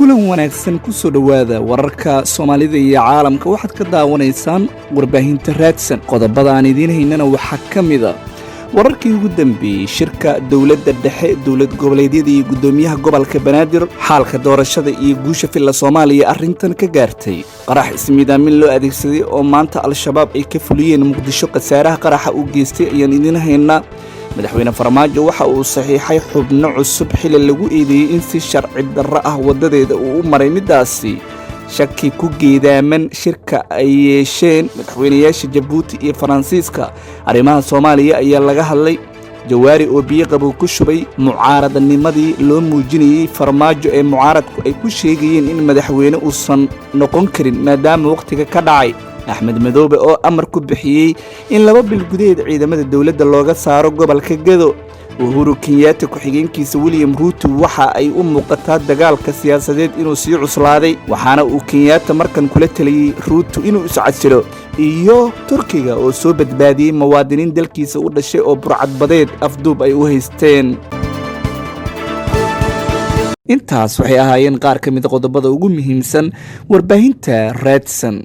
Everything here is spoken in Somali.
kulan wanaagsan ku soo dhawaada wararka Soomaalida iyo caalamka waxaad ka daawanaysaan warbaahinta raadsan qodobada aan idiin haynana waxa kamida wararkii ugu dambeeyay shirka dawladda dhexe dawlad goboleedyada iyo gudoomiyaha gobolka Banaadir xaalka doorashada iyo guusha filla Soomaaliya arrintan ka gaartay qarax ismiidaamin loo adeegsaday oo maanta al-shabaab ay ka fuliyeen Muqdisho qasaaraha qaraxa u geystay ayaan idiin haynaa madaxweyne Farmaajo waxa uu saxiixay xubno cusub xilli lagu eedeeyay in si sharci darro ah wadadeeda uu u maray midaasi shaki ku geedaaman shirka ay yeesheen madaxweynayaasha Jabuuti iyo Faransiiska arrimaha Soomaaliya ayaa laga hadlay jawaari oo biyo qabow ku shubay mucaaradnimadii loo muujinayay Farmaajo ee mucaaradku ay ku sheegayeen in madaxweyne uusan noqon karin maadaama waqtiga ka dhacay Axmed Madoobe oo amar ku bixiyay in 2 bil gudaheed ciidamada dawladda looga saaro gobolka Gedo Uhuru Kenyatta ku xigeenkiisa William Ruto waxa ay u muuqataa dagaalka siyaasadeed inuu sii cuslaaday waxaana uu Kenyatta markan kula taliyay Ruto inuu iscasilo iyo Turkiga oo soo badbaadiyay muwaadiniin dalkiisa u dhashay oo burcad badeed afduub ay u haysteen intaas waxay ahaayeen qaar ka mid ah qodobada ugu muhiimsan warbaahinta raadsan